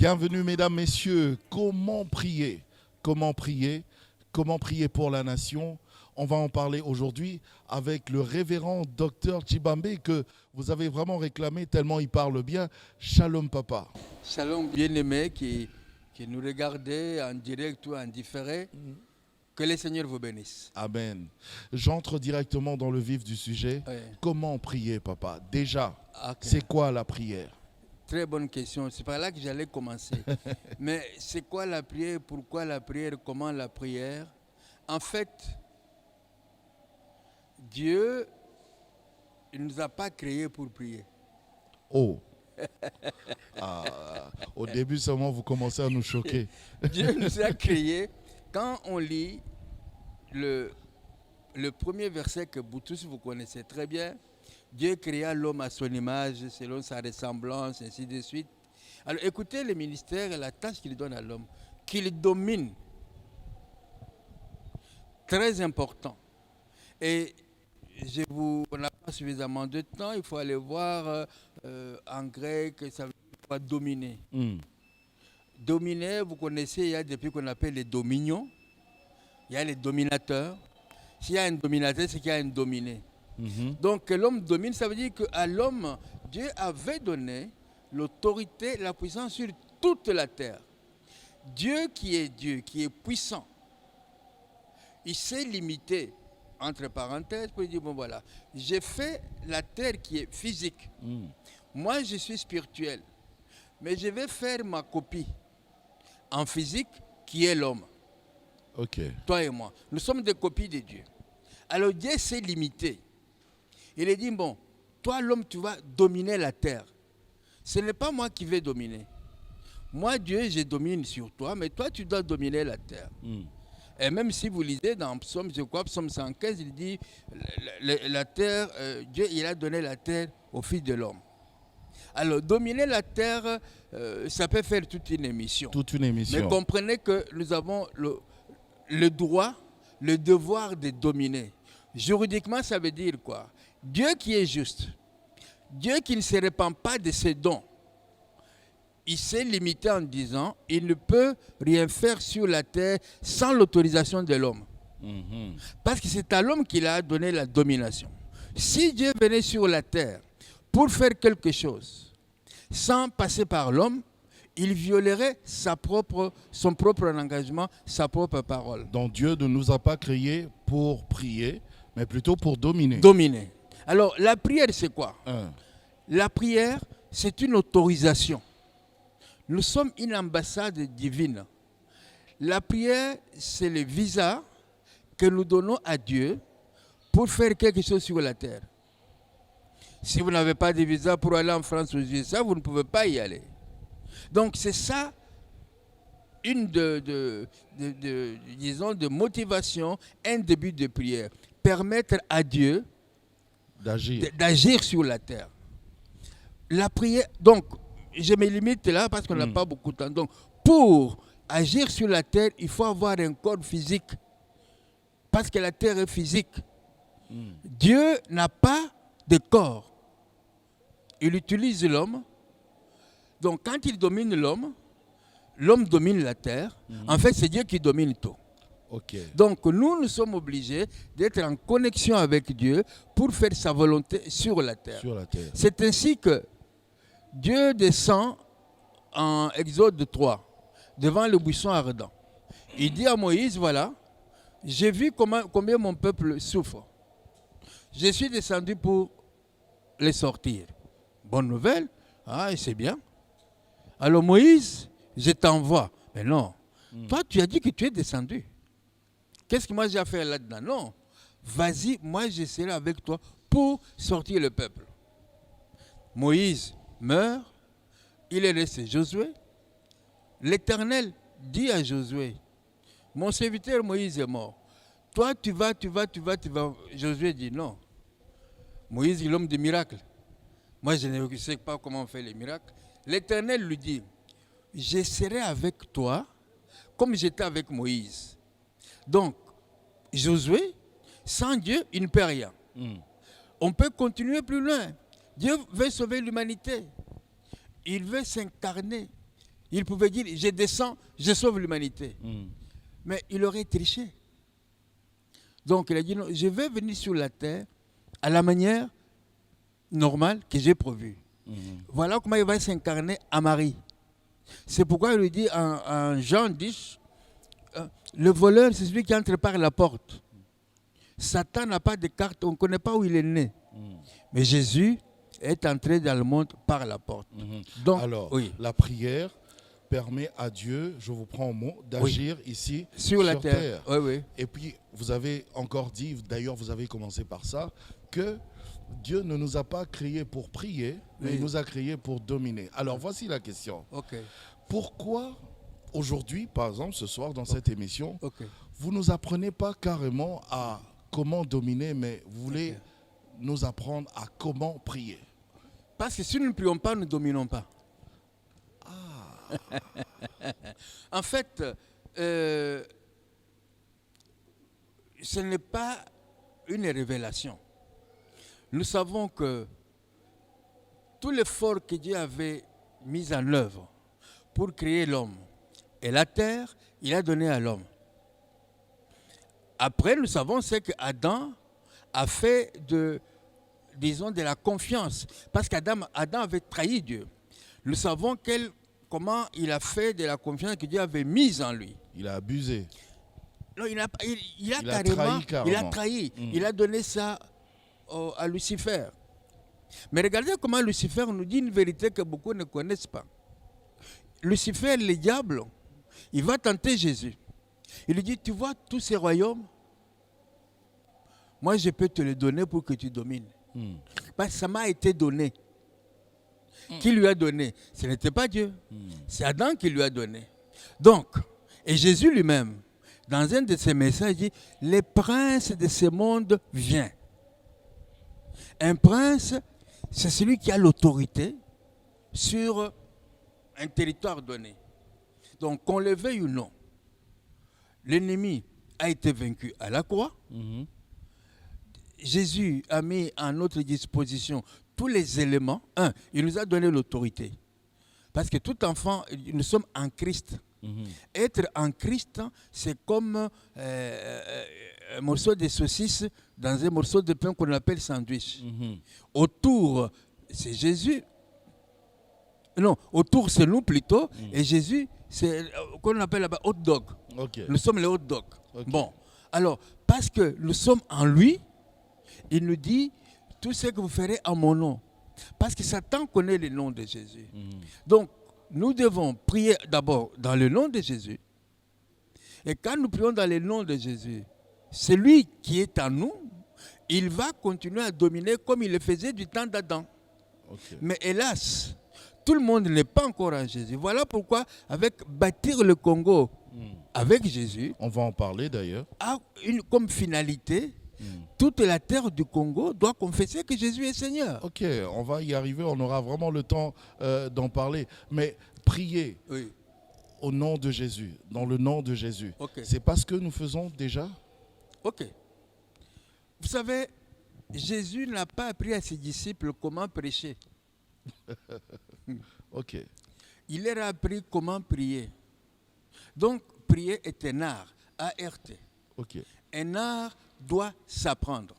Bienvenue mesdames, messieurs. Comment prier? Comment prier? Comment prier pour la nation? On va en parler aujourd'hui avec le révérend docteur Tshibambe que vous avez vraiment réclamé tellement il parle bien. Shalom papa. Shalom bien-aimés qui nous regardez en direct ou en différé. Que le Seigneur vous bénisse. Amen. J'entre directement dans le vif du sujet. Oui. Comment prier papa? Déjà, Ok. c'est quoi la prière? Très bonne question. C'est par là que j'allais commencer. Mais c'est quoi la prière? Pourquoi la prière? Comment la prière? En fait, Dieu ne nous a pas créés pour prier. Oh. Au début seulement vous commencez à nous choquer. Dieu nous a créés. Quand on lit le premier verset que vous tous vous connaissez très bien, Dieu créa l'homme à son image, selon sa ressemblance, ainsi de suite. Alors écoutez le ministère et la tâche qu'il donne à l'homme, qu'il domine. Très important. Et on n'a pas suffisamment de temps, il faut aller voir en grec, ça veut dire quoi, dominer. Dominer, vous connaissez, il y a depuis qu'on appelle les dominions, il y a les dominateurs. S'il y a un dominateur, c'est qu'il y a un dominé. Donc que l'homme domine, ça veut dire qu'à l'homme, Dieu avait donné l'autorité, la puissance sur toute la terre. Dieu, qui est puissant, il s'est limité, entre parenthèses, pour dire, bon voilà, j'ai fait la terre qui est physique. Moi, je suis spirituel, mais je vais faire ma copie en physique, qui est l'homme. Ok. Toi et moi, nous sommes des copies de Dieu. Alors Dieu s'est limité. Il a dit, bon, toi l'homme, tu vas dominer la terre. Ce n'est pas moi qui vais dominer. Moi, Dieu, je domine sur toi, mais toi, tu dois dominer la terre. Et même si vous lisez dans Psaume, je crois, Psaume 115, il dit, la terre, Dieu, il a donné la terre au Fils de l'homme. Alors, dominer la terre, ça peut faire toute une émission. Toute une émission. Mais comprenez que nous avons le droit, le devoir de dominer. Juridiquement, ça veut dire quoi? Dieu qui est juste, Dieu qui ne se répand pas de ses dons, il s'est limité en disant, il ne peut rien faire sur la terre sans l'autorisation de l'homme. Parce que c'est à l'homme qu'il a donné la domination. Si Dieu venait sur la terre pour faire quelque chose, sans passer par l'homme, il violerait son propre engagement, sa propre parole. Donc Dieu ne nous a pas créés pour prier, mais plutôt pour dominer. Dominer. Alors, la prière, c'est quoi? La prière, c'est une autorisation. Nous sommes une ambassade divine. La prière, c'est le visa que nous donnons à Dieu pour faire quelque chose sur la terre. Si vous n'avez pas de visa pour aller en France aux USA, vous ne pouvez pas y aller. Donc c'est ça, une disons, de motivation, un début de prière. Permettre à Dieu d'agir sur la terre. La prière, donc, je me limite là parce qu'on n'a pas beaucoup de temps. Donc, pour agir sur la terre, il faut avoir un corps physique. Parce que la terre est physique. Dieu n'a pas de corps. Il utilise l'homme. Donc, quand il domine l'homme, l'homme domine la terre. En fait, c'est Dieu qui domine tout. Okay. Donc, nous sommes obligés d'être en connexion avec Dieu pour faire sa volonté sur la terre. C'est ainsi que Dieu descend en Exode 3, devant le buisson ardent. Il dit à Moïse, voilà, j'ai vu combien mon peuple souffre. Je suis descendu pour les sortir. Bonne nouvelle, c'est bien. Alors Moïse, je t'envoie. Mais non, toi tu as dit que tu es descendu. Qu'est-ce que moi j'ai à faire là-dedans? Non, vas-y, moi je serai avec toi pour sortir le peuple. Moïse meurt, il est resté Josué. L'Éternel dit à Josué, mon serviteur Moïse est mort. Toi tu vas. Josué dit non. Moïse est l'homme des miracles. Moi je ne sais pas comment on fait les miracles. L'Éternel lui dit, je serai avec toi comme j'étais avec Moïse. Donc, Josué, sans Dieu, il ne peut rien. On peut continuer plus loin. Dieu veut sauver l'humanité. Il veut s'incarner. Il pouvait dire, je descends, je sauve l'humanité. Mais il aurait triché. Donc il a dit, non, je vais venir sur la terre à la manière normale que j'ai prévue. Voilà comment il va s'incarner à Marie. C'est pourquoi il lui dit en Jean 10, le voleur, c'est celui qui entre par la porte. Satan n'a pas de carte, on ne connaît pas où il est né. Mais Jésus est entré dans le monde par la porte. Donc, alors, la prière permet à Dieu, je vous prends au mot, d'agir ici sur la terre. Et puis, vous avez encore dit, d'ailleurs vous avez commencé par ça, que Dieu ne nous a pas créés pour prier, mais il nous a créés pour dominer. Alors, voici la question. Pourquoi, aujourd'hui, par exemple, ce soir, dans cette émission, vous ne nous apprenez pas carrément à comment dominer, mais vous voulez nous apprendre à comment prier? Parce que si nous ne prions pas, nous ne dominons pas. En fait, ce n'est pas une révélation. Nous savons que tout l'effort que Dieu avait mis en œuvre pour créer l'homme et la terre, il a donné à l'homme. Après, nous savons ce qu'Adam a fait de la confiance. Parce qu'Adam avait trahi Dieu. Nous savons comment il a fait de la confiance que Dieu avait mise en lui. Il a abusé. Non, il a carrément. Il a trahi. Il a donné ça à Lucifer. Mais regardez comment Lucifer nous dit une vérité que beaucoup ne connaissent pas. Lucifer, le diable, il va tenter Jésus. Il lui dit, tu vois tous ces royaumes, moi je peux te les donner pour que tu domines. Parce que ça m'a été donné. Qui lui a donné? Ce n'était pas Dieu. C'est Adam qui lui a donné. Donc, et Jésus lui-même, dans un de ses messages, dit, les princes de ce monde viennent. Un prince, c'est celui qui a l'autorité sur un territoire donné. Donc, qu'on le veuille ou non, l'ennemi a été vaincu à la croix. Jésus a mis à notre disposition tous les éléments. Il nous a donné l'autorité. Parce que tout enfant, nous sommes en Christ. Être en Christ, c'est comme un morceau de saucisse dans un morceau de pain qu'on appelle sandwich. Autour, c'est Jésus. Non, autour, c'est nous plutôt. Et Jésus, c'est qu'on appelle là-bas hot dog. Nous sommes les hot dogs. Bon, alors, parce que nous sommes en lui, il nous dit tout ce que vous ferez en mon nom. Parce que Satan connaît le nom de Jésus. Donc, nous devons prier d'abord dans le nom de Jésus. Et quand nous prions dans le nom de Jésus, celui qui est en nous, il va continuer à dominer comme il le faisait du temps d'Adam. Mais hélas, tout le monde n'est pas encore en Jésus. Voilà pourquoi, avec bâtir le Congo avec Jésus, on va en parler d'ailleurs, a comme finalité, toute la terre du Congo doit confesser que Jésus est Seigneur. Ok, on va y arriver, on aura vraiment le temps d'en parler. Mais prier au nom de Jésus, dans le nom de Jésus, c'est pas ce que nous faisons déjà? Ok. Vous savez, Jésus n'a pas appris à ses disciples comment prêcher. Il leur a appris comment prier. Donc, prier est un art, A-R-T. Un art doit s'apprendre.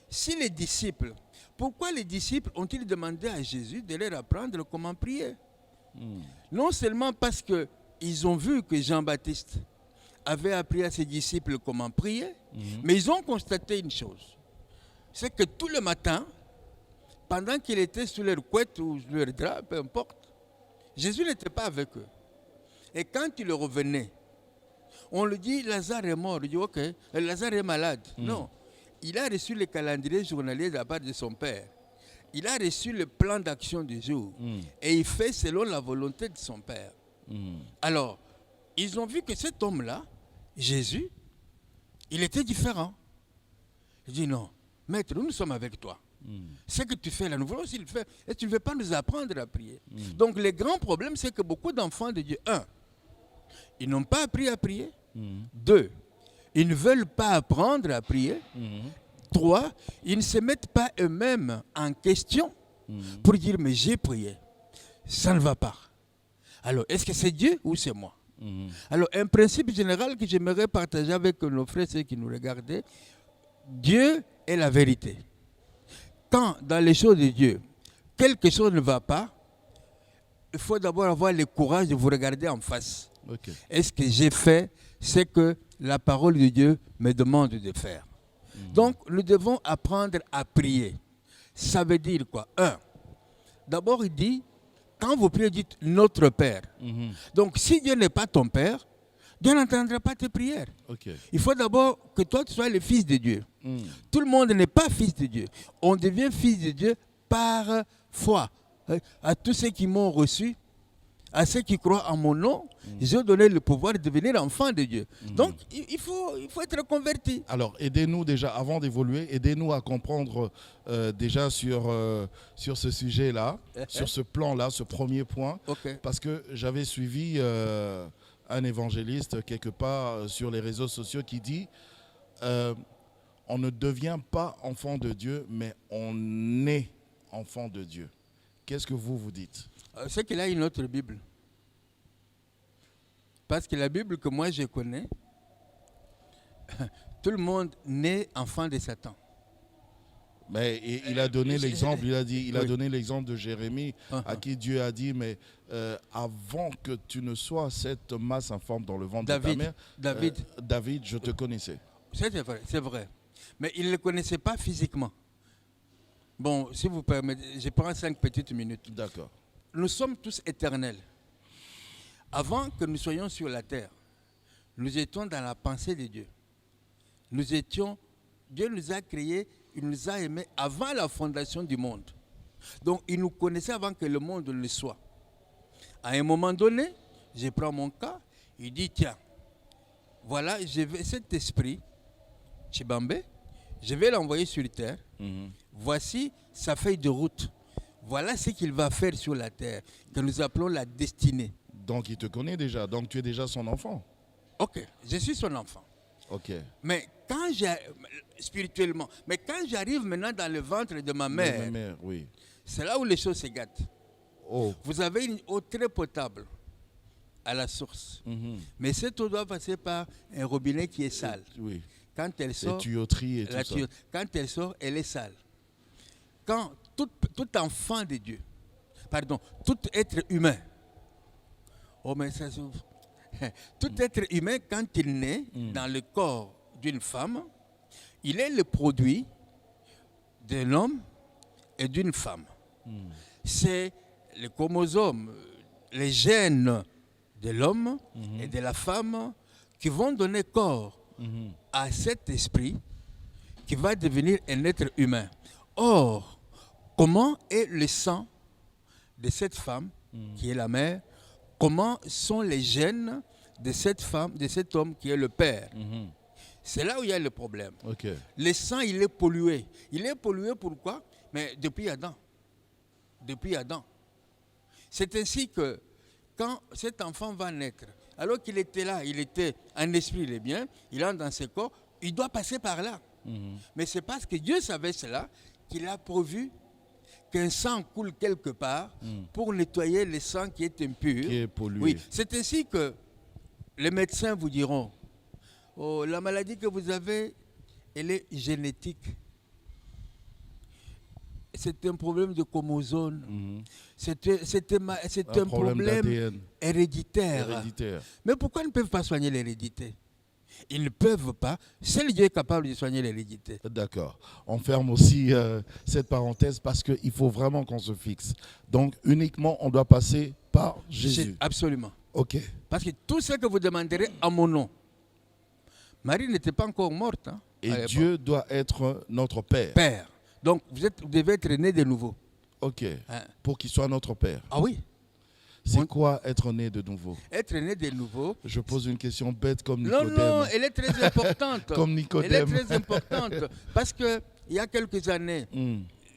Si les disciples, pourquoi les disciples ont-ils demandé à Jésus de leur apprendre comment prier? Non seulement parce qu'ils ont vu que Jean-Baptiste avait appris à ses disciples comment prier, mais ils ont constaté une chose. C'est que tout le matin, pendant qu'il était sous leur couette ou leur drap, peu importe, Jésus n'était pas avec eux. Et quand il revenait, on lui dit, Lazare est mort. Il dit, ok, Lazare est malade. Non, il a reçu le calendrier journalier de la part de son père. Il a reçu le plan d'action du jour. Et il fait selon la volonté de son père. Alors, ils ont vu que cet homme-là, Jésus, il était différent. Il dit, non, maître, nous sommes avec toi. Ce que tu fais là, nous voulons aussi le faire. Et tu ne veux pas nous apprendre à prier. Donc, le grand problème, c'est que beaucoup d'enfants de Dieu, ils n'ont pas appris à prier. 2, ils ne veulent pas apprendre à prier. 3, ils ne se mettent pas eux-mêmes en question pour dire, mais j'ai prié. Ça ne va pas. Alors, est-ce que c'est Dieu ou c'est moi? Alors, un principe général que j'aimerais partager avec nos frères, ceux qui nous regardaient, Dieu est la vérité. Quand, dans les choses de Dieu, quelque chose ne va pas, il faut d'abord avoir le courage de vous regarder en face. Okay. Est-ce que j'ai fait ce que la parole de Dieu me demande de faire? Donc, nous devons apprendre à prier. Ça veut dire quoi? D'abord, il dit, quand vous priez, dites « Notre Père ». Donc, si Dieu n'est pas ton Père, Dieu n'entendra pas tes prières. Okay. Il faut d'abord que toi, tu sois le fils de Dieu. Tout le monde n'est pas fils de Dieu. On devient fils de Dieu par foi. À tous ceux qui m'ont reçu, à ceux qui croient en mon nom, j'ai donné le pouvoir de devenir enfant de Dieu. Donc, il faut être converti. Alors, aidez-nous déjà, avant d'évoluer, aidez-nous à comprendre déjà sur ce sujet-là, sur ce plan-là, ce premier point. Okay. Parce que j'avais suivi un évangéliste quelque part sur les réseaux sociaux qui dit on ne devient pas enfant de Dieu, mais on est enfant de Dieu. Qu'est-ce que vous dites? C'est qu'il a une autre Bible. Parce que la Bible que moi je connais, tout le monde naît enfant de Satan. Mais il a donné l'exemple, il a donné l'exemple de Jérémie, à qui Dieu a dit, mais avant que tu ne sois cette masse informe dans le ventre de ta mère, David, je te connaissais. C'est vrai. Mais il ne le connaissait pas physiquement. Bon, si vous permettez, je prends 5 petites minutes. D'accord. Nous sommes tous éternels. Avant que nous soyons sur la terre, nous étions dans la pensée de Dieu. Dieu nous a créés, il nous a aimés avant la fondation du monde. Donc, il nous connaissait avant que le monde ne le soit. À un moment donné, je prends mon cas, il dit, tiens, voilà, cet esprit, Tshibambe, je vais l'envoyer sur terre. Voici sa feuille de route. Voilà ce qu'il va faire sur la terre, que nous appelons la destinée. Donc il te connaît déjà, donc tu es déjà son enfant. Ok, je suis son enfant. Ok. Mais spirituellement, mais quand j'arrive maintenant dans le ventre de ma mère, oui. C'est là où les choses se gâtent. Oh. Vous avez une eau très potable à la source. Mais cette eau doit passer par un robinet qui est sale. Oui. Quand elle sort, tuyauterie et tout ça. Quand elle sort, elle est sale. Quand tout enfant de Dieu, tout être humain, tout être humain, quand il naît dans le corps d'une femme, il est le produit d'un homme et d'une femme. C'est le chromosome, les gènes de l'homme et de la femme qui vont donner corps à cet esprit qui va devenir un être humain. Or, comment est le sang de cette femme qui est la mère? Comment sont les gènes de cette femme, de cet homme qui est le père? C'est là où il y a le problème. Okay. Le sang, il est pollué. Il est pollué pourquoi? Mais depuis Adam. C'est ainsi que quand cet enfant va naître, alors qu'il était là, il était un esprit, il est bien, il entre dans ce corps, il doit passer par là. Mais c'est parce que Dieu savait cela qu'il a pourvu qu'un sang coule quelque part pour nettoyer le sang qui est impur. Qui est pollué. Oui, c'est ainsi que les médecins vous diront, oh, la maladie que vous avez, elle est génétique. C'est un problème de chromosome. C'est un problème héréditaire. Mais pourquoi ils ne peuvent pas soigner l'hérédité? Ils ne peuvent pas. Seul Dieu est capable de soigner l'hérédité. D'accord. On ferme aussi cette parenthèse parce qu'il faut vraiment qu'on se fixe. Donc, uniquement, on doit passer par Jésus. Absolument. OK. Parce que tout ce que vous demanderez à mon nom, Marie n'était pas encore morte. Hein, et Dieu doit être notre Père. Père. Donc, vous devez être né de nouveau. OK. Pour qu'il soit notre Père. Ah oui. C'est quoi être né de nouveau? Être né de nouveau. Je pose une question bête comme Nicodème. Non, elle est très importante. Comme Nicodème. Elle est très importante. Parce qu'il y a quelques années,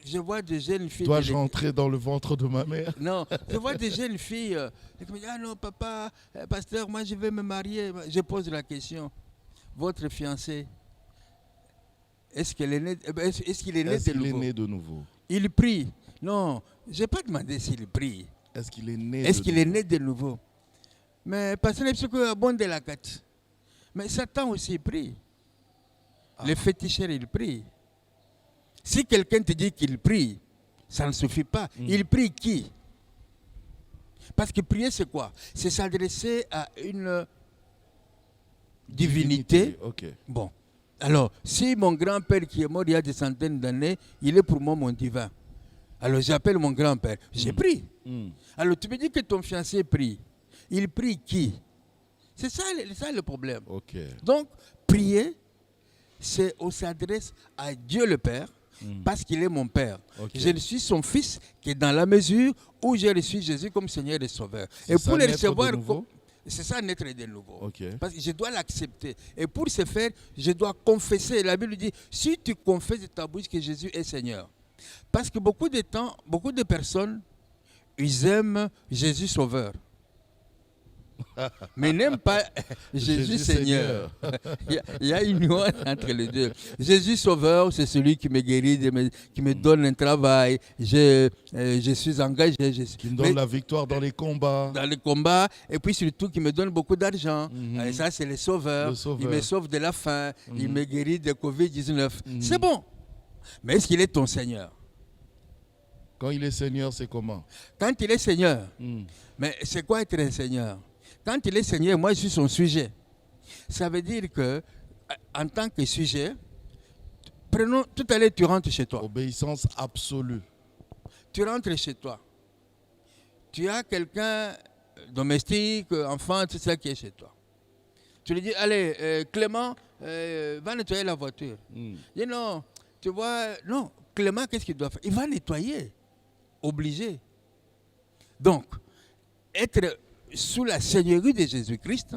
je vois des jeunes filles. Dois-je rentrer dans le ventre de ma mère? Non, je vois des jeunes filles qui me disent, ah non, papa, pasteur, moi je vais me marier. Je pose la question. Votre fiancé, est-ce qu'il est né de nouveau? Il est né de nouveau. Il prie. Non, je n'ai pas demandé s'il prie. Est-ce qu'il est né de nouveau? Mais parce que bon de la carte. Mais Satan aussi prie. Les féticheurs, ils prient. Si quelqu'un te dit qu'il prie, ça ne suffit pas. Il prie qui? Parce que prier, c'est quoi? C'est s'adresser à une divinité. Okay. Bon. Alors, si mon grand-père qui est mort il y a des centaines d'années, il est pour moi mon divin. Alors, j'appelle mon grand-père. J'ai pris. Alors, tu me dis que ton fiancé prie. Il prie qui? C'est ça le problème. Okay. Donc, prier, c'est on s'adresse à Dieu le Père, parce qu'il est mon Père. Okay. Je suis son Fils qui est dans la mesure où j'ai reçu Jésus comme Seigneur et Sauveur. Et pour le recevoir, c'est ça naître de nouveau. Okay. Parce que je dois l'accepter. Et pour ce faire, je dois confesser. La Bible dit, si tu confesses de ta bouche que Jésus est Seigneur. Parce que beaucoup de personnes, ils aiment Jésus Sauveur. Mais n'aime pas Jésus Seigneur. Il y a une nuance entre les deux. Jésus Sauveur, c'est celui qui me guérit, qui me donne un travail. Je suis engagé. Qui me donne la victoire dans les combats. Dans les combats. Et puis surtout, qui me donne beaucoup d'argent. Et ça, c'est le sauveur. Il me sauve de la faim. Il me guérit de Covid-19. C'est bon. Mais est-ce qu'il est ton Seigneur? Quand il est Seigneur, c'est comment? Quand il est Seigneur. Mais c'est quoi être un Seigneur? Quand il est Seigneur, moi je suis son sujet. Ça veut dire que, en tant que sujet, prenons, tout à l'heure tu rentres chez toi. Obéissance absolue. Tu rentres chez toi. Tu as quelqu'un, domestique, enfant, tout ça qui est chez toi. Tu lui dis, allez, Clément, va nettoyer la voiture. Il dit non, tu vois, non, Clément, qu'est-ce qu'il doit faire? Il va nettoyer. Obligé. Donc, être sous la seigneurie de Jésus-Christ,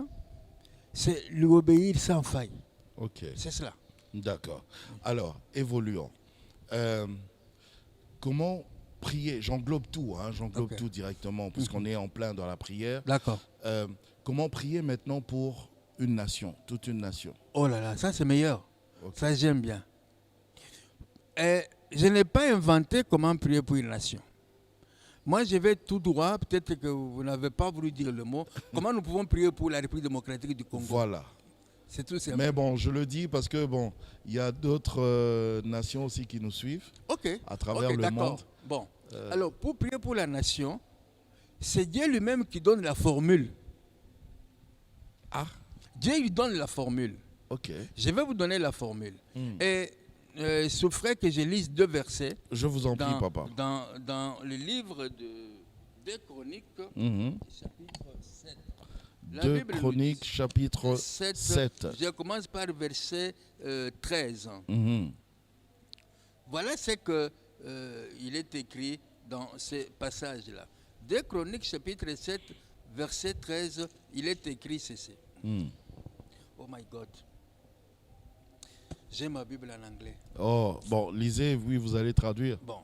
c'est lui obéir sans faille. Ok. C'est cela. D'accord. Alors, évoluons. Comment prier? J'englobe tout, j'englobe tout directement, puisqu'on est en plein dans la prière. D'accord. Comment prier maintenant pour une nation, toute une nation? Oh là là, ça c'est meilleur. Okay. Ça j'aime bien. Je n'ai pas inventé comment prier pour une nation. Moi, je vais tout droit, peut-être que vous n'avez pas voulu dire le mot. Comment nous pouvons prier pour la République démocratique du Congo? Voilà. C'est tout simple. Mais bon, je le dis parce que bon, il y a d'autres nations aussi qui nous suivent à travers le monde. Bon. Alors, pour prier pour la nation, c'est Dieu lui-même qui donne la formule. Ah. Dieu lui donne la formule. Ok. Je vais vous donner la formule. Et souffrez que je lise 2 versets. Je vous en prie, papa. Dans le livre de Chroniques, chapitre 7. 2 Chroniques, chapitre 7. Je commence par verset 13. Voilà ce qu'il est écrit dans ce passage-là. 2 Chroniques, chapitre 7, verset 13, il est écrit ceci. Oh my God. J'ai ma Bible en anglais. Oh, bon, lisez, oui, vous allez traduire. Bon.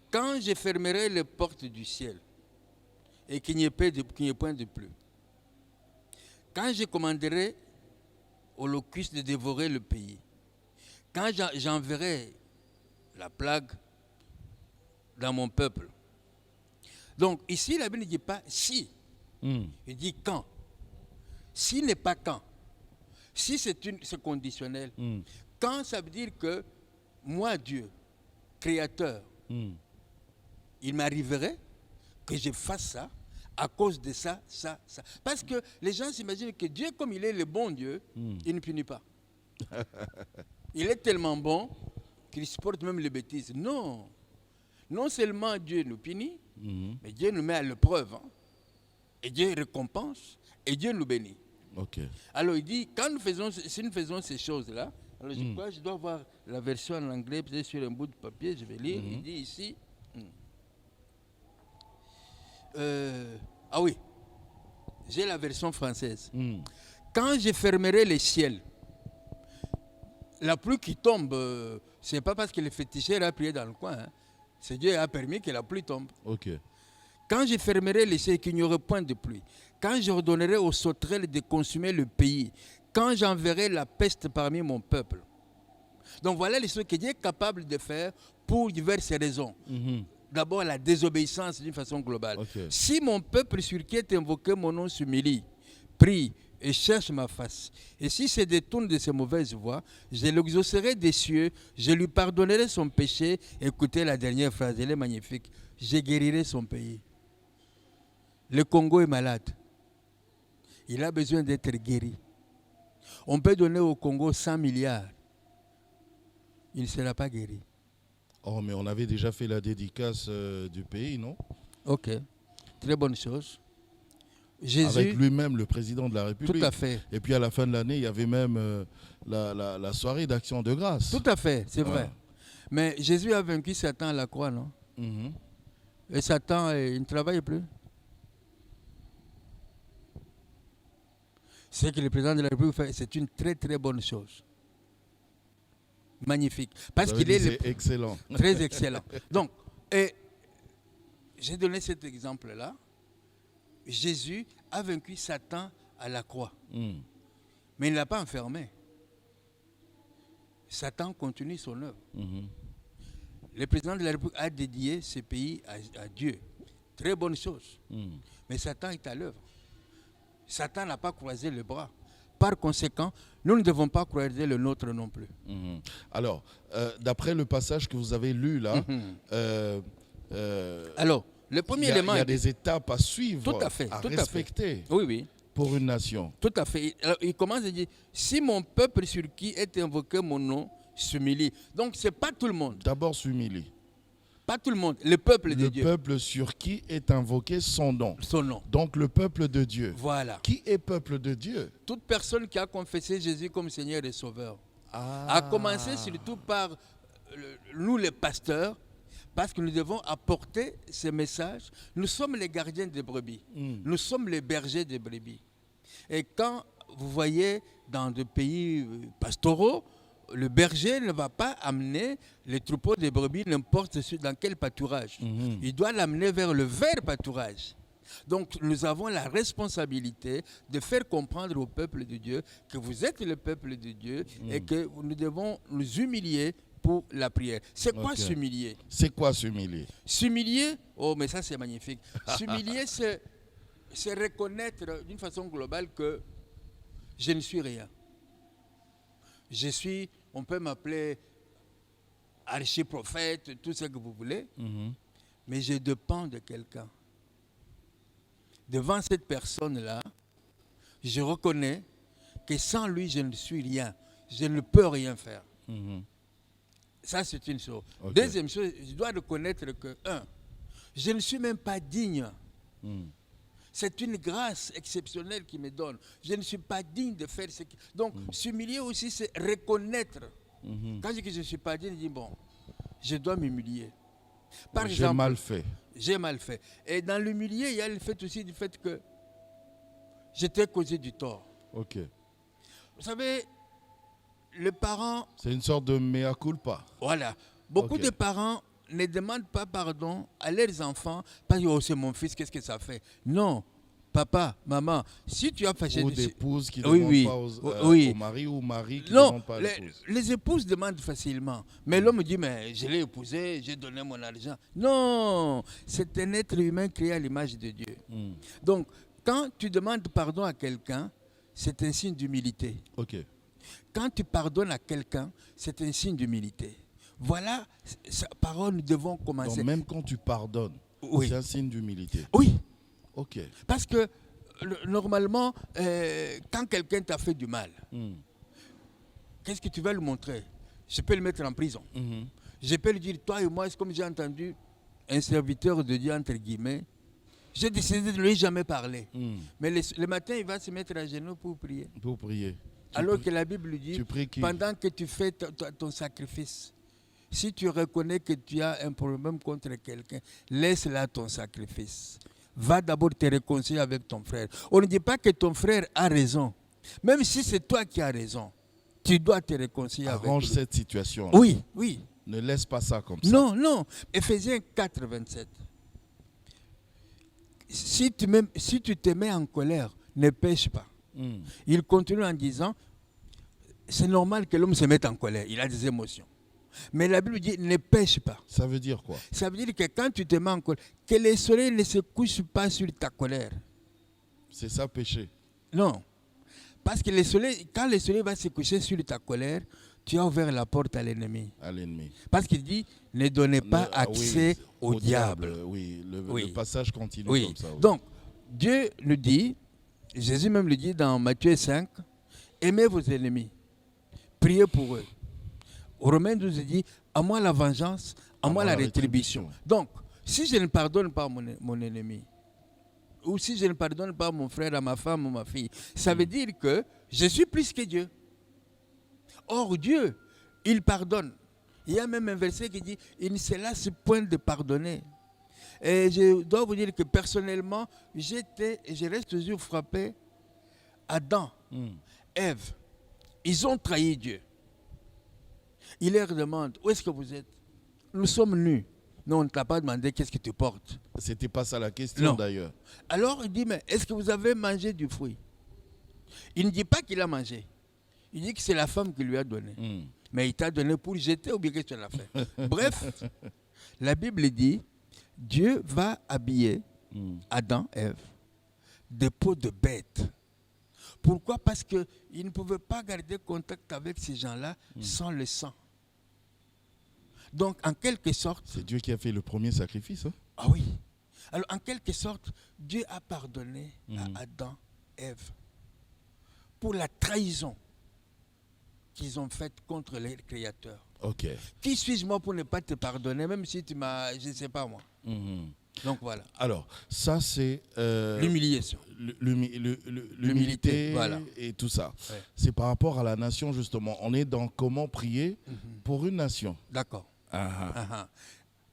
Quand je fermerai les portes du ciel et qu'il n'y ait point de pluie, quand je commanderai aux locusts de dévorer le pays, quand j'enverrai la plague dans mon peuple. Donc, ici, la Bible ne dit pas si. Il dit quand. Si n'est pas quand. Si c'est conditionnel. Quand, ça veut dire que moi, Dieu, créateur, il m'arriverait que je fasse ça à cause de ça, ça, ça. Parce que les gens s'imaginent que Dieu, comme il est le bon Dieu, il ne punit pas. Il est tellement bon qu'il supporte même les bêtises. Non. Non seulement Dieu nous punit, mais Dieu nous met à l'épreuve. Et Dieu récompense, et Dieu nous bénit. Okay. Alors il dit, si nous faisons ces choses-là, alors je crois que je dois voir la version en anglais, peut-être sur un bout de papier, je vais lire. Il dit ici, ah oui, j'ai la version française. Quand je fermerai les ciels, la pluie qui tombe, ce n'est pas parce que les féticheurs a prié dans le coin, c'est Dieu qui a permis que la pluie tombe. Okay. Quand je fermerai les cieux et qu'il n'y aura point de pluie, quand j'ordonnerai aux sauterelles de consumer le pays, quand j'enverrai la peste parmi mon peuple. Donc voilà les choses que Dieu est capable de faire pour diverses raisons. d'abord la désobéissance d'une façon globale. Okay. Si mon peuple sur qui est invoqué mon nom s'humilie, prie et cherche ma face, et si se détourne de ses mauvaises voies, je l'exaucerai des cieux, je lui pardonnerai son péché. Écoutez la dernière phrase, elle est magnifique. Je guérirai son pays. Le Congo est malade. Il a besoin d'être guéri. On peut donner au Congo 100 milliards. Il ne sera pas guéri. Oh, mais on avait déjà fait la dédicace du pays, non? Ok, très bonne chose. Jésus, avec lui-même, le président de la République. Tout à fait. Et puis à la fin de l'année, il y avait même la soirée d'action de grâce. Tout à fait, c'est vrai. Mais Jésus a vaincu Satan à la croix, non? Et Satan, il ne travaille plus. Ce que le président de la République fait, c'est une très très bonne chose. Magnifique. Parce qu'il est excellent. Très excellent. Donc, j'ai donné cet exemple-là. Jésus a vaincu Satan à la croix. Mais il ne l'a pas enfermé. Satan continue son œuvre. Le président de la République a dédié ce pays à Dieu. Très bonne chose. Mais Satan est à l'œuvre. Satan n'a pas croisé les bras. Par conséquent, nous ne devons pas croiser le nôtre non plus. Alors, d'après le passage que vous avez lu là, alors, le premier élément... Il y a des étapes à suivre, tout à fait, à tout respecter. Oui, oui. Pour une nation. Tout à fait. Alors, il commence à dire, si mon peuple sur qui est invoqué mon nom s'humilie. Donc, ce n'est pas tout le monde. D'abord s'humilie. Pas tout le monde, le peuple de Dieu. Le peuple sur qui est invoqué son nom. Son nom. Donc le peuple de Dieu. Voilà. Qui est peuple de Dieu? Toute personne qui a confessé Jésus comme Seigneur et Sauveur. A commencé surtout par nous les pasteurs, parce que nous devons apporter ce message. Nous sommes les gardiens des brebis. Nous sommes les bergers des brebis. Et quand vous voyez dans des pays pastoraux, le berger ne va pas amener les troupeaux de brebis n'importe dans quel pâturage. Il doit l'amener vers le vert pâturage. Donc nous avons la responsabilité de faire comprendre au peuple de Dieu que vous êtes le peuple de Dieu et que nous devons nous humilier pour la prière. C'est quoi s'humilier? C'est quoi s'humilier? S'humilier, oh mais ça c'est magnifique. S'humilier, c'est reconnaître d'une façon globale que je ne suis rien. Je suis, on peut m'appeler archiprophète, tout ce que vous voulez, mais je dépends de quelqu'un. Devant cette personne-là, je reconnais que sans lui, je ne suis rien. Je ne peux rien faire. Ça, c'est une chose. Deuxième chose, je dois reconnaître que, je ne suis même pas digne. C'est une grâce exceptionnelle qui me donne. Je ne suis pas digne de faire ce qui... Donc, s'humilier aussi, c'est reconnaître. Quand je dis que je ne suis pas digne, je dis, bon, je dois m'humilier. Par exemple, j'ai mal fait. J'ai mal fait. Et dans l'humilier, il y a le fait aussi du fait que je t'ai causé du tort. Ok. Vous savez, les parents... C'est une sorte de mea culpa. Voilà. Beaucoup de parents ne demandent pas pardon à leurs enfants parce que oh, c'est mon fils, qu'est-ce que ça fait? Non, papa, maman, si tu as fâché... Ou d'épouses qui ne demandent pas au mari ou mari qui ne demandent pas à l'épouse. Les épouses demandent facilement. Mais l'homme dit, mais je l'ai épousé, j'ai donné mon argent. Non, c'est un être humain créé à l'image de Dieu. Donc, quand tu demandes pardon à quelqu'un, c'est un signe d'humilité. Quand tu pardonnes à quelqu'un, c'est un signe d'humilité. Voilà, sa parole, nous devons commencer. Donc même quand tu pardonnes, c'est un signe d'humilité. Oui. Ok. Parce que normalement, quand quelqu'un t'a fait du mal, qu'est-ce que tu vas lui montrer? Je peux le mettre en prison. Je peux lui dire, toi et moi, c'est comme j'ai entendu un serviteur de Dieu, entre guillemets, j'ai décidé de ne lui jamais parler. Mais le matin, il va se mettre à genoux pour prier. Pour prier. Alors que la Bible lui dit, pendant que tu fais ton sacrifice, si tu reconnais que tu as un problème contre quelqu'un, laisse là ton sacrifice. Va d'abord te réconcilier avec ton frère. On ne dit pas que ton frère a raison. Même si c'est toi qui as raison, tu dois te réconcilier avec lui. Arrange cette situation. Oui, oui. Ne laisse pas ça comme ça. Non, non. Éphésiens 4, 27. Si tu te mets en colère, ne pêche pas. Il continue en disant, c'est normal que l'homme se mette en colère. Il a des émotions. Mais la Bible dit ne pêche pas. Ça veut dire quoi? Ça veut dire que quand tu te mets en colère, que le soleil ne se couche pas sur ta colère. C'est ça péché? Non. Parce que quand le soleil va se coucher sur ta colère, tu as ouvert la porte à l'ennemi. Parce qu'il dit, ne donnez pas accès au diable. Le passage continue comme ça. Oui. Donc, Dieu nous dit, Jésus même le dit dans Matthieu 5, aimez vos ennemis, priez pour eux. Romains 12 dit, à moi la vengeance, à moi la rétribution. Donc, si je ne pardonne pas mon ennemi, ou si je ne pardonne pas mon frère, à ma femme ou ma fille, ça veut dire que je suis plus que Dieu. Or, Dieu, il pardonne. Il y a même un verset qui dit, il ne se lasse point de pardonner. Et je dois vous dire que personnellement, je reste toujours frappé. Adam, Ève, ils ont trahi Dieu. Il leur demande, où est-ce que vous êtes? Nous sommes nus. Non, on ne t'a pas demandé qu'est-ce que tu portes. C'était pas ça la question d'ailleurs. Alors il dit, mais est-ce que vous avez mangé du fruit? Il ne dit pas qu'il a mangé. Il dit que c'est la femme qui lui a donné. Mais il t'a donné pour jeter ou bien qu'est-ce que tu l'as fait? Bref, la Bible dit, Dieu va habiller Adam, Ève, de peaux de bêtes. Pourquoi? Parce qu'il ne pouvait pas garder contact avec ces gens-là sans le sang. Donc, en quelque sorte... C'est Dieu qui a fait le premier sacrifice. Hein? Ah oui. Alors, en quelque sorte, Dieu a pardonné à Adam, Ève, pour la trahison qu'ils ont faite contre le Créateur. Ok. Qui suis-je moi pour ne pas te pardonner, même si tu m'as... Je ne sais pas moi. Donc voilà. Alors, ça c'est... l'humiliation. L'humilité voilà. Et tout ça. Ouais. C'est par rapport à la nation justement. On est dans comment prier pour une nation. D'accord.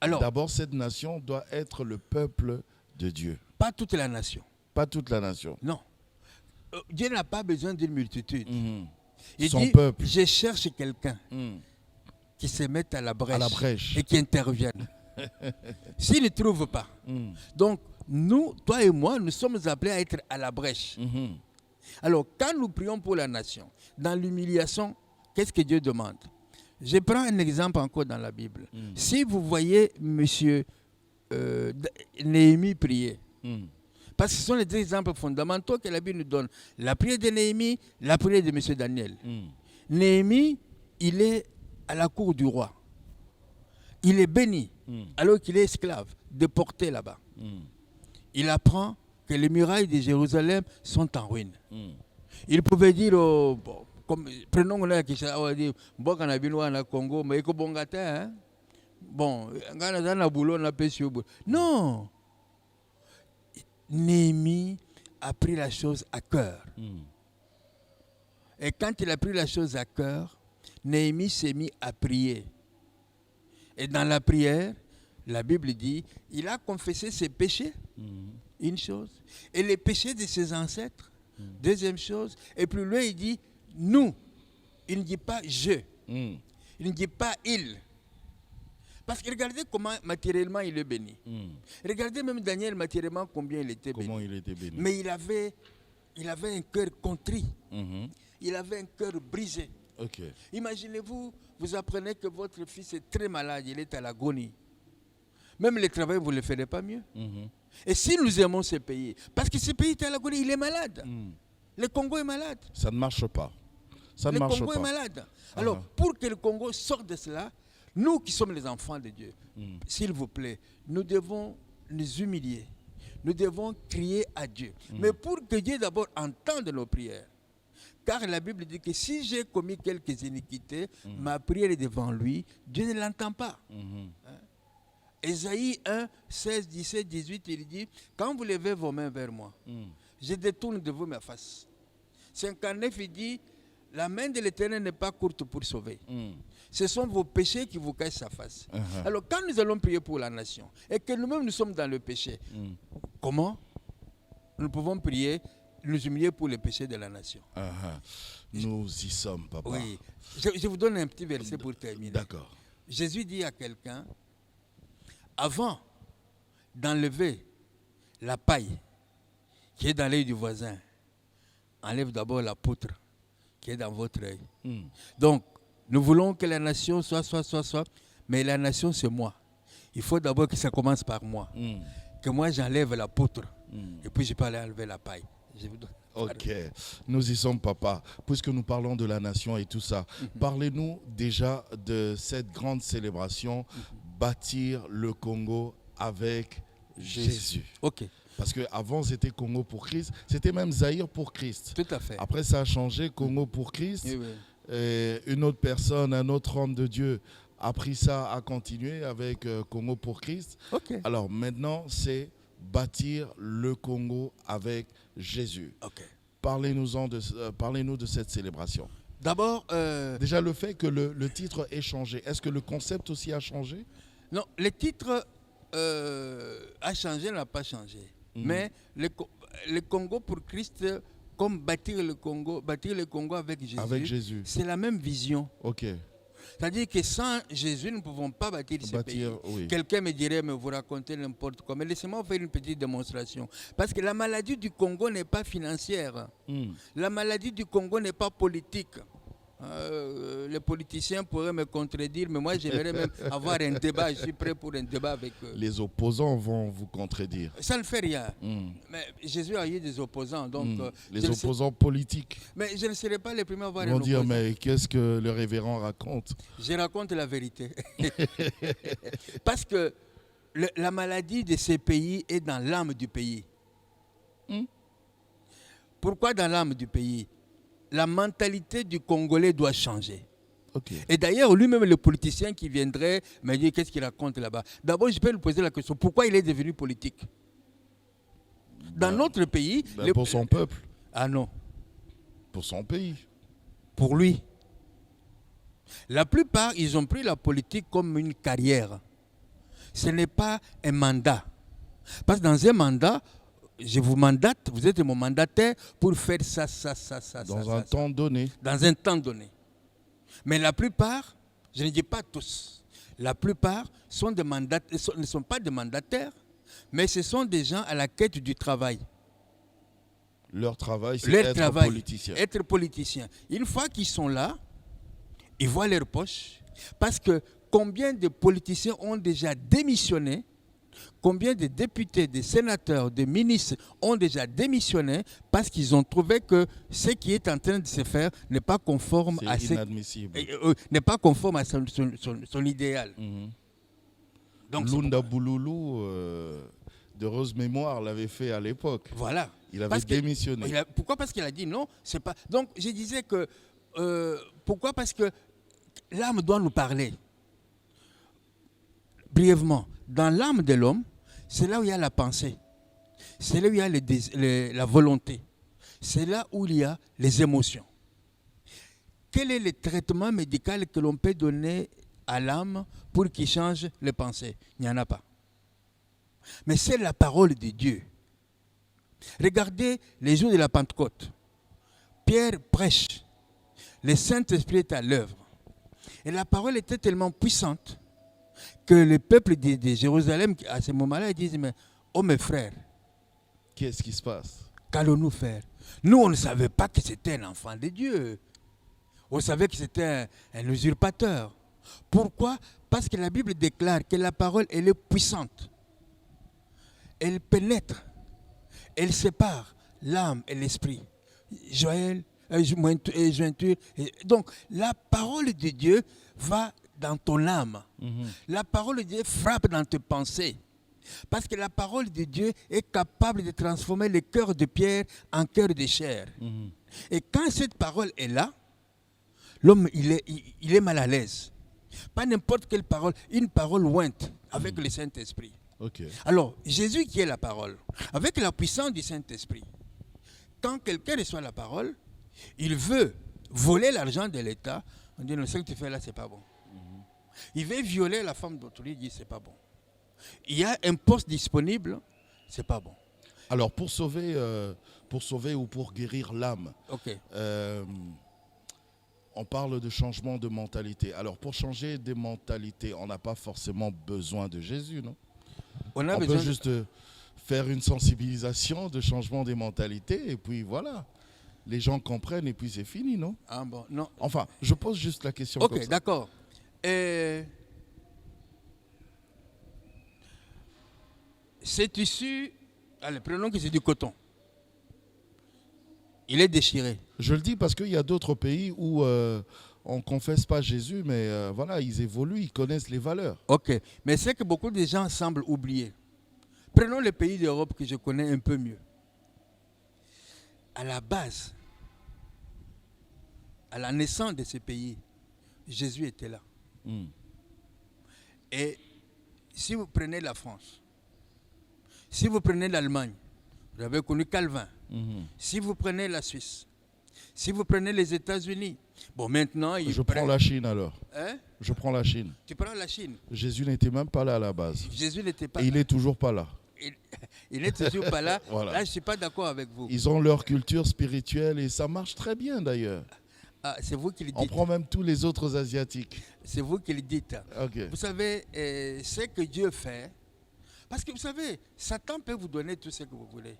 Alors, d'abord, cette nation doit être le peuple de Dieu. Pas toute la nation. Pas toute la nation. Non. Dieu n'a pas besoin d'une multitude. Il Son dit, peuple. Je cherche quelqu'un qui se mette à la brèche, et qui intervienne. S'il ne trouve pas. Donc, nous, toi et moi, nous sommes appelés à être à la brèche. Alors, quand nous prions pour la nation, dans l'humiliation, qu'est-ce que Dieu demande? Je prends un exemple encore dans la Bible. Si vous voyez M. Néhémie prier, parce que ce sont les deux exemples fondamentaux que la Bible nous donne. La prière de Néhémie, la prière de M. Daniel. Néhémie, il est à la cour du roi. Il est béni, alors qu'il est esclave, déporté là-bas. Il apprend que les murailles de Jérusalem sont en ruine. Il pouvait dire, prenons on a dit, bon, on a vu au Congo, mais il bon gâteau, bon, on a boulot, on a pêché. Non. Néhémie a pris la chose à cœur. Et quand il a pris la chose à cœur, Néhémie s'est mis à prier. Et dans la prière, la Bible dit, il a confessé ses péchés, une chose, et les péchés de ses ancêtres, deuxième chose, et plus loin il dit, nous, il ne dit pas je, il ne dit pas il. Parce que regardez comment matériellement il est béni. Regardez même Daniel matériellement combien il était béni. Comment il était béni. Mais il avait un cœur contrit. Il avait un cœur brisé. Okay. Imaginez-vous, vous apprenez que votre fils est très malade, il est à l'agonie. Même le travail, vous ne le ferez pas mieux. Et si nous aimons ce pays, parce que ce pays est à l'agonie, il est malade. Le Congo est malade. Ça ne marche pas. Le Congo est malade. Alors, pour que le Congo sorte de cela, nous qui sommes les enfants de Dieu, s'il vous plaît, nous devons nous humilier. Nous devons crier à Dieu. Mais pour que Dieu d'abord entende nos prières. Car la Bible dit que si j'ai commis quelques iniquités, ma prière est devant lui, Dieu ne l'entend pas. Ésaïe 1, 16, 17, 18, il dit, quand vous levez vos mains vers moi, je détourne de vous ma face. 59, il dit, la main de l'Éternel n'est pas courte pour sauver. Ce sont vos péchés qui vous cachent sa face. Alors, quand nous allons prier pour la nation, et que nous-mêmes nous sommes dans le péché, comment nous pouvons prier, nous humilier pour les péchés de la nation? Nous y sommes, papa. Oui. Je vous donne un petit verset pour terminer. D'accord. Jésus dit à quelqu'un, avant d'enlever la paille qui est dans l'œil du voisin, enlève d'abord la poutre qui est dans votre œil. Donc, Nous voulons que la nation soit. Mais la nation, c'est moi. Il faut d'abord que ça commence par moi. Que moi, j'enlève la poutre. Et puis, je peux aller enlever la paille. Ok, nous y sommes, papa. Puisque nous parlons de la nation et tout ça, parlez-nous déjà de cette grande célébration, bâtir le Congo avec Jésus. Ok. Parce qu'avant, c'était Congo pour Christ. C'était même Zaïre pour Christ. Tout à fait. Après, ça a changé, Congo pour Christ. Oui. Et une autre personne, un autre homme de Dieu a pris ça, a continué avec Congo pour Christ. Ok. Alors maintenant, c'est bâtir le Congo avec Jésus. Ok. Parlez-nous de cette célébration. D'abord... Déjà, le fait que le titre ait changé, est-ce que le concept aussi a changé? Non, le titre a changé, n'a pas changé. Mais le Congo pour Christ, comme bâtir le Congo avec Jésus. Avec Jésus. C'est la même vision. Ok. C'est-à-dire que sans Jésus, nous ne pouvons pas bâtir ce pays. Oui. Quelqu'un me dirait, mais vous racontez n'importe quoi. Mais laissez-moi faire une petite démonstration. Parce que la maladie du Congo n'est pas financière. La maladie du Congo n'est pas politique. Les politiciens pourraient me contredire, mais moi j'aimerais même avoir un débat. Je suis prêt pour un débat avec eux. Les opposants vont vous contredire. Ça ne fait rien. Mais Jésus a eu des opposants. Donc, les opposants politiques. Mais je ne serai pas le premier à avoir un opposant. Ils vont dire, mais qu'est-ce que le révérend raconte? Je raconte la vérité. Parce que la maladie de ces pays est dans l'âme du pays. Pourquoi dans l'âme du pays? La mentalité du Congolais doit changer. Okay. Et d'ailleurs, lui-même, le politicien qui viendrait me dire qu'est-ce qu'il raconte là-bas. D'abord, je peux lui poser la question, pourquoi il est devenu politique? Dans notre pays... pour son peuple. Ah non. Pour son pays. Pour lui. La plupart, ils ont pris la politique comme une carrière. Ce n'est pas un mandat. Parce que dans un mandat... Je vous mandate, vous êtes mon mandataire pour faire ça. Dans un temps donné. Dans un temps donné. Mais la plupart, je ne dis pas tous, la plupart sont ne sont pas des mandataires, mais ce sont des gens à la quête du travail. Leur travail, c'est être politicien. Être politicien. Une fois qu'ils sont là, ils voient leur poche. Parce que combien de politiciens ont déjà démissionné? Combien de députés, de sénateurs, de ministres ont déjà démissionné parce qu'ils ont trouvé que ce qui est en train de se faire n'est pas conforme à n'est pas conforme à son idéal. Donc, Lunda Bouloulou de Rose Mémoire l'avait fait à l'époque. Voilà. Il avait démissionné. Pourquoi? Parce qu'il a dit non, c'est pas. Donc je disais que pourquoi? Parce que l'âme doit nous parler. Brièvement. Dans l'âme de l'homme, c'est là où il y a la pensée. C'est là où il y a la volonté. C'est là où il y a les émotions. Quel est le traitement médical que l'on peut donner à l'âme pour qu'il change les pensées? Il n'y en a pas. Mais c'est la parole de Dieu. Regardez les jours de la Pentecôte. Pierre prêche. Le Saint-Esprit est à l'œuvre. Et la parole était tellement puissante que le peuple de Jérusalem, à ce moment-là, ils disent, mais, oh mes frères, qu'est-ce qui se passe? Qu'allons-nous faire? Nous, on ne savait pas que c'était un enfant de Dieu. On savait que c'était un usurpateur. Pourquoi? Parce que la Bible déclare que la parole, elle est puissante. Elle pénètre. Elle sépare l'âme et l'esprit. Joël, jointure. Donc, la parole de Dieu va dans ton âme. La parole de Dieu frappe dans tes pensées. Parce que la parole de Dieu est capable de transformer le cœur de pierre en cœur de chair. Et quand cette parole est là, l'homme, il est mal à l'aise. Pas n'importe quelle parole, une parole ointe avec le Saint-Esprit. Okay. Alors, Jésus qui est la parole, avec la puissance du Saint-Esprit, quand quelqu'un reçoit la parole, il veut voler l'argent de l'État, on dit, ce que tu fais là, c'est pas bon. Il veut violer la femme d'autrui, il dit, c'est pas bon. Il y a un poste disponible, c'est pas bon. Alors, pour sauver ou pour guérir l'âme, on parle de changement de mentalité. Alors, pour changer des mentalités, on n'a pas forcément besoin de Jésus, non? On peut juste faire une sensibilisation de changement des mentalités et puis voilà. les gens comprennent et puis c'est fini, non? Ah bon, non. Enfin, je pose juste la question. Ok, d'accord. C'est tissu, allez, prenons que c'est du coton. Il est déchiré. Je le dis parce qu'il y a d'autres pays où on ne confesse pas Jésus, mais voilà, ils évoluent, ils connaissent les valeurs. Ok, mais c'est que beaucoup de gens semblent oublier. Prenons les pays d'Europe que je connais un peu mieux. À la base, à la naissance de ces pays, Jésus était là. Et si vous prenez la France, si vous prenez l'Allemagne, vous avez connu Calvin. Si vous prenez la Suisse, si vous prenez les États-Unis, bon maintenant... Je prends la Chine alors. Hein? Je prends la Chine. Tu prends la Chine. Jésus n'était même pas là à la base. Jésus n'était pas là. Et il n'est toujours pas là. Il n'est toujours pas là. Voilà. Là, je ne suis pas d'accord avec vous. Ils ont leur culture spirituelle et ça marche très bien d'ailleurs. Ah, c'est vous qui le dites. On prend même tous les autres Asiatiques. C'est vous qui le dites. Okay. Vous savez, ce que Dieu fait, parce que vous savez, Satan peut vous donner tout ce que vous voulez.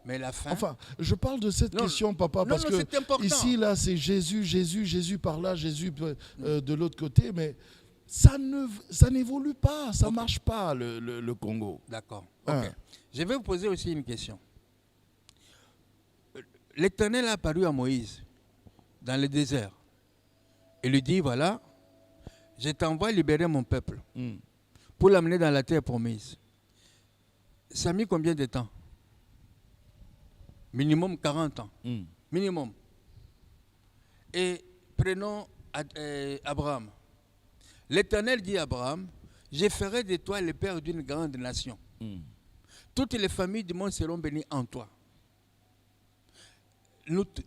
Mais la fin... Enfin, je parle de cette question, papa, parce que ici, là, c'est Jésus, Jésus, Jésus par là, Jésus de l'autre côté, mais ça n'évolue pas, ça ne marche pas, le Congo. D'accord. Okay. Je vais vous poser aussi une question. L'Éternel a apparu à Moïse dans le désert. Il lui dit, voilà, je t'envoie libérer mon peuple pour l'amener dans la terre promise. Ça a mis combien de temps? Minimum 40 ans. Minimum. Et prenons Abraham. L'Éternel dit à Abraham, je ferai de toi le père d'une grande nation. Toutes les familles du monde seront bénies en toi.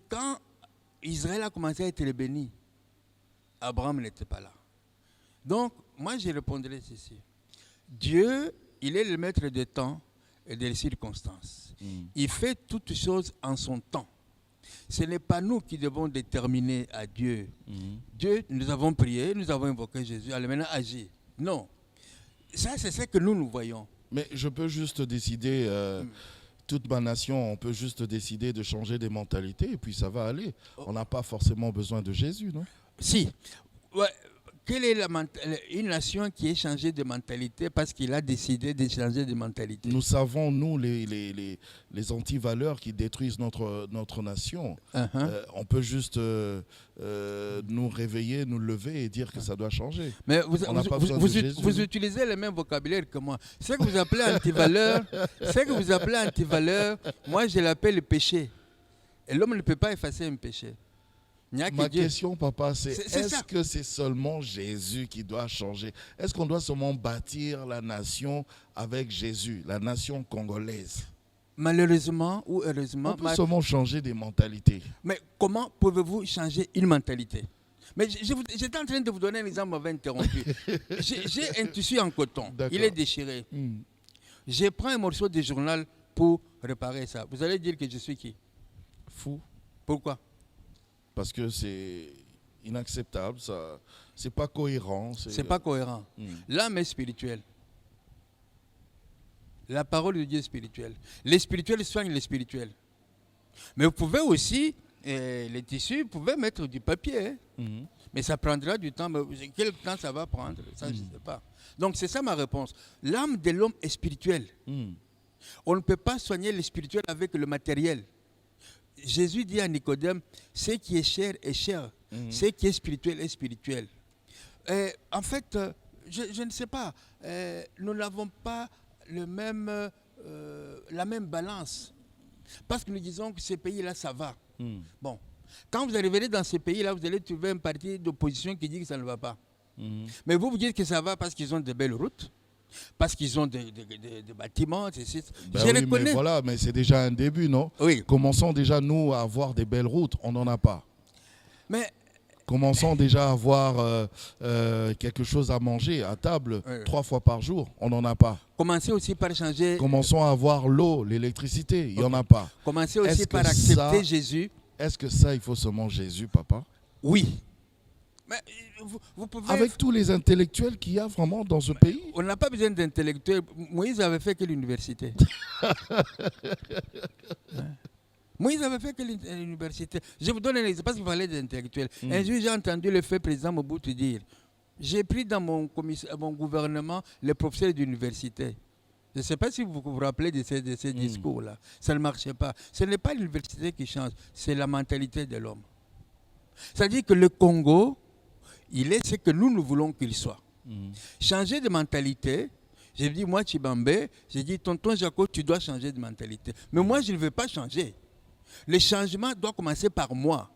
Quand Israël a commencé à être béni, Abraham n'était pas là. Donc, moi je répondrai ceci. Dieu, il est le maître des temps et des circonstances. Il fait toutes choses en son temps. Ce n'est pas nous qui devons déterminer à Dieu. Dieu, nous avons prié, nous avons invoqué Jésus, allez maintenant agir. Non. Ça, c'est ce que nous voyons. Mais je peux juste décider, toute ma nation, on peut juste décider de changer des mentalités et puis ça va aller. On n'a pas forcément besoin de Jésus, non? Si. Ouais. Quelle est une nation qui est changée de mentalité parce qu'il a décidé de changer de mentalité? Nous savons, nous, les antivaleurs qui détruisent notre nation. On peut juste nous réveiller, nous lever et dire que ça doit changer. Mais vous utilisez le même vocabulaire que moi. Ce que vous appelez antivaleur, moi je l'appelle le péché. Et l'homme ne peut pas effacer un péché. Ma question, papa, c'est est-ce que c'est seulement Jésus qui doit changer? Est-ce qu'on doit seulement bâtir la nation avec Jésus, la nation congolaise? Malheureusement ou heureusement... On peut seulement changer des mentalités. Mais comment pouvez-vous changer une mentalité? Mais j'étais en train de vous donner un exemple, m'avait interrompu. J'ai un tissu en coton, il est déchiré. Je prends un morceau de journal pour réparer ça. Vous allez dire que je suis qui? Fou. Pourquoi? Parce que c'est inacceptable, c'est pas cohérent. C'est pas cohérent. L'âme est spirituelle. La parole de Dieu est spirituelle. Les spirituels soignent les spirituels. Mais vous pouvez aussi, les tissus, vous pouvez mettre du papier. Mais ça prendra du temps. Mais quel temps ça va prendre? Ça, je ne sais pas. Donc c'est ça ma réponse. L'âme de l'homme est spirituelle. On ne peut pas soigner le spirituel avec le matériel. Jésus dit à Nicodème, ce qui est chair est chair, ce qui est spirituel est spirituel. En fait, je ne sais pas, nous n'avons pas la même balance. Parce que nous disons que ces pays-là, ça va. Bon, quand vous arriverez dans ces pays-là, vous allez trouver un parti d'opposition qui dit que ça ne va pas. Mais vous dites que ça va parce qu'ils ont de belles routes. Parce qu'ils ont des bâtiments, mais voilà, mais c'est déjà un début, non? Oui. Commençons déjà, nous, à avoir des belles routes. On n'en a pas. Mais... Commençons déjà à avoir quelque chose à manger à table 3 fois par jour. On n'en a pas. Commencez aussi par changer... Commençons à avoir l'eau, l'électricité. Il n'y en a pas. Commencez aussi par accepter Jésus. Est-ce que ça, il faut seulement Jésus, papa? Oui. Mais vous pouvez... Avec tous les intellectuels qu'il y a vraiment dans ce pays? On n'a pas besoin d'intellectuels. Moïse avait fait que l'université. Moïse avait fait que l'université. Je vous donne un exemple, parce qu'il fallait des intellectuels. Un jour, j'ai entendu le fait président Mobutu dire, j'ai pris dans mon gouvernement les professeurs d'université. Je ne sais pas si vous vous rappelez de ces discours-là. Ça ne marchait pas. Ce n'est pas l'université qui change, c'est la mentalité de l'homme. C'est-à-dire que le Congo, il est ce que nous voulons qu'il soit. Changer de mentalité, j'ai dit, moi, Tshibambe, j'ai dit, tonton Jaco, tu dois changer de mentalité. Mais moi, je ne veux pas changer. Le changement doit commencer par moi.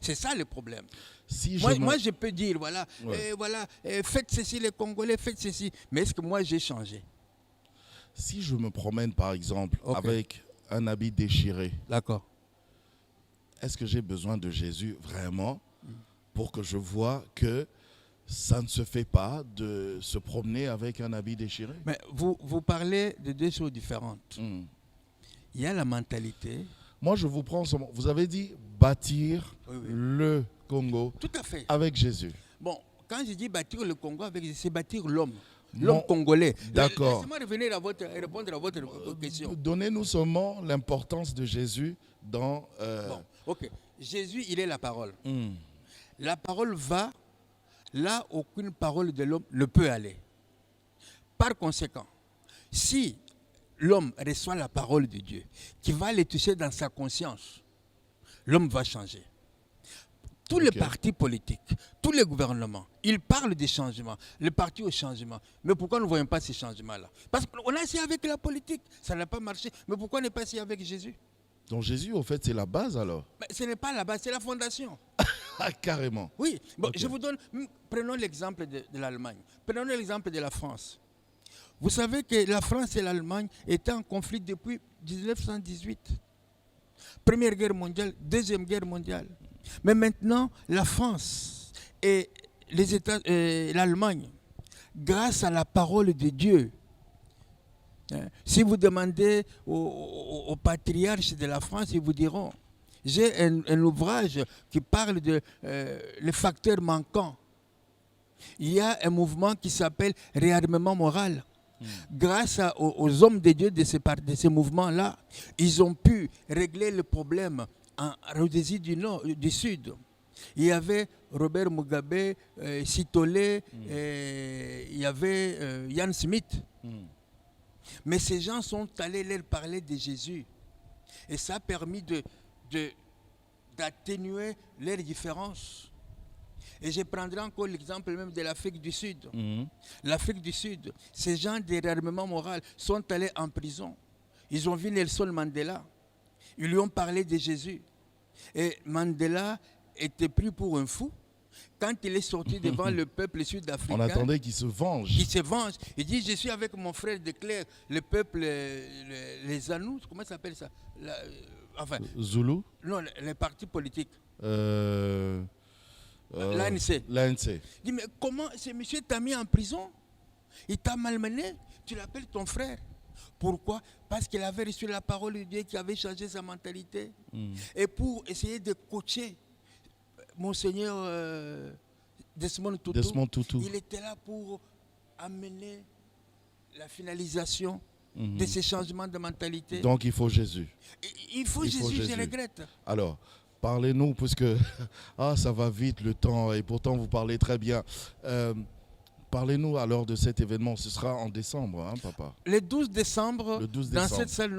C'est ça le problème. Moi, je peux dire, voilà, faites ceci les Congolais, faites ceci. Mais est-ce que moi, j'ai changé? Si je me promène, par exemple, avec un habit déchiré, d'accord. Est-ce que j'ai besoin de Jésus vraiment pour que je vois que ça ne se fait pas de se promener avec un habit déchiré? Mais vous parlez de deux choses différentes. Il y a la mentalité. Moi, je vous prends vous avez dit bâtir le Congo. Tout à fait. Avec Jésus. Bon, quand je dis bâtir le Congo avec Jésus, c'est bâtir l'homme. L'homme congolais. D'accord. Laissez-moi revenir répondre à votre question. Donnez-nous seulement l'importance de Jésus dans... Bon, ok. Jésus, il est la parole. La parole va là où aucune parole de l'homme ne peut aller. Par conséquent, si l'homme reçoit la parole de Dieu, qui va le toucher dans sa conscience, l'homme va changer. Tous les partis politiques, tous les gouvernements, ils parlent des changements, le parti au changement. Mais pourquoi nous ne voyons pas ces changements-là? Parce qu'on a essayé avec la politique, ça n'a pas marché. Mais pourquoi ne pas essayer avec Jésus? Donc Jésus, au fait, c'est la base alors? Mais ce n'est pas la base, c'est la fondation. Ah, carrément. Oui, bon, je vous donne, prenons l'exemple de l'Allemagne, prenons l'exemple de la France. Vous savez que la France et l'Allemagne étaient en conflit depuis 1918. Première guerre mondiale, deuxième guerre mondiale. Mais maintenant, la France et l'Allemagne, grâce à la parole de Dieu, si vous demandez aux patriarches de la France, ils vous diront, j'ai un ouvrage qui parle de les facteurs manquants. Il y a un mouvement qui s'appelle réarmement moral. Grâce aux hommes de Dieu de ces mouvements-là, ils ont pu régler le problème en Rhodésie du Sud. Il y avait Robert Mugabe, Sitole, il y avait Ian Smith. Mais ces gens sont allés leur parler de Jésus. Et ça a permis d'atténuer leurs différences. Et je prendrai encore l'exemple même de l'Afrique du Sud. L'Afrique du Sud, ces gens de réarmement moral sont allés en prison. Ils ont vu Nelson Mandela. Ils lui ont parlé de Jésus. Et Mandela était pris pour un fou. Quand il est sorti devant le peuple sud-africain, on attendait qu'il se venge. Il se venge. Il dit, je suis avec mon frère de Claire, le peuple, les Anous, comment ça s'appelle ça? Enfin, Zulu? Non, les partis politiques. L'ANC. Il dit, mais comment ce monsieur t'a mis en prison? Il t'a malmené? Tu l'appelles ton frère? Pourquoi? Parce qu'il avait reçu la parole de Dieu qui avait changé sa mentalité. Et pour essayer de coacher Monseigneur Desmond Tutu, il était là pour amener la finalisation de ces changements de mentalité. Donc il faut Jésus. Il faut Jésus, je regrette. Alors, parlez-nous, puisque ça va vite le temps, et pourtant vous parlez très bien. Parlez-nous alors de cet événement. Ce sera en décembre, hein, papa? Le 12 décembre, dans cette salle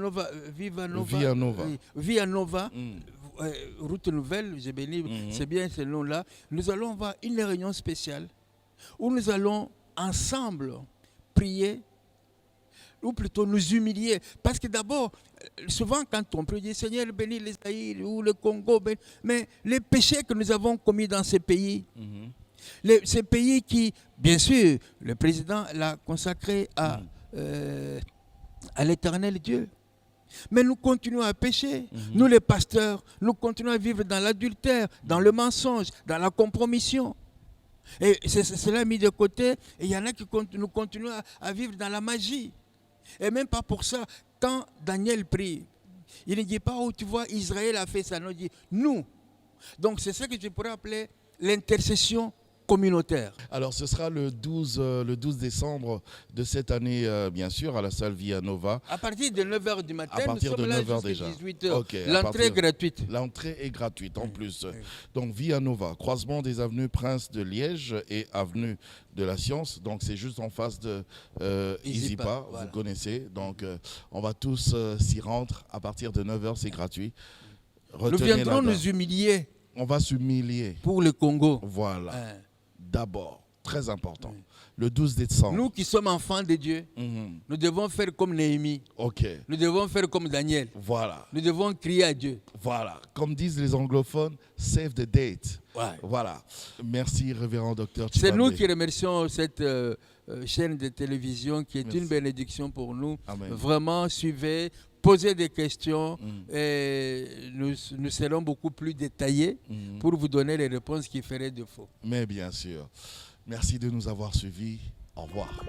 Via Nova, Route Nouvelle, j'ai béni, c'est bien ce nom-là. Nous allons avoir une réunion spéciale où nous allons ensemble prier, ou plutôt nous humilier. Parce que d'abord, souvent quand on prie, dire Seigneur, bénis les Zaïre ou le Congo, mais les péchés que nous avons commis dans ces pays, ces pays qui, bien sûr, le président l'a consacré à l'Éternel Dieu. Mais nous continuons à pécher. Nous les pasteurs, nous continuons à vivre dans l'adultère, dans le mensonge, dans la compromission. Et cela mis de côté. Et il y en a qui nous continuons à vivre dans la magie. Et même pas pour ça. Quand Daniel prie, il ne dit pas, oh tu vois, Israël a fait ça. Non, il dit, nous. Donc c'est ça que je pourrais appeler l'intercession communautaire. Alors, ce sera le 12 décembre de cette année, bien sûr, à la salle Via Nova. À partir de 9h du matin, à partir nous sommes de là 9h jusqu'à déjà. 18h. Okay, l'entrée est gratuite. L'entrée est gratuite en plus. Oui. Donc, Via Nova, croisement des avenues Prince de Liège et avenue de la Science. Donc, c'est juste en face de Isipa, voilà. Vous connaissez. Donc, on va tous s'y rendre. À partir de 9h, c'est gratuit. Nous viendrons nous humilier. On va s'humilier. Pour le Congo. Voilà. D'abord, très important. Le 12 décembre. Nous qui sommes enfants de Dieu, nous devons faire comme Néhémie. Nous devons faire comme Daniel. Voilà. Nous devons crier à Dieu. Voilà. Comme disent les anglophones, save the date. Ouais. Voilà. Merci, révérend docteur Chibambe. C'est nous qui remercions cette chaîne de télévision qui est une bénédiction pour nous. Amen. Vraiment, suivez, posez des questions et nous serons beaucoup plus détaillés pour vous donner les réponses qui feraient défaut. Mais bien sûr. Merci de nous avoir suivis. Au revoir.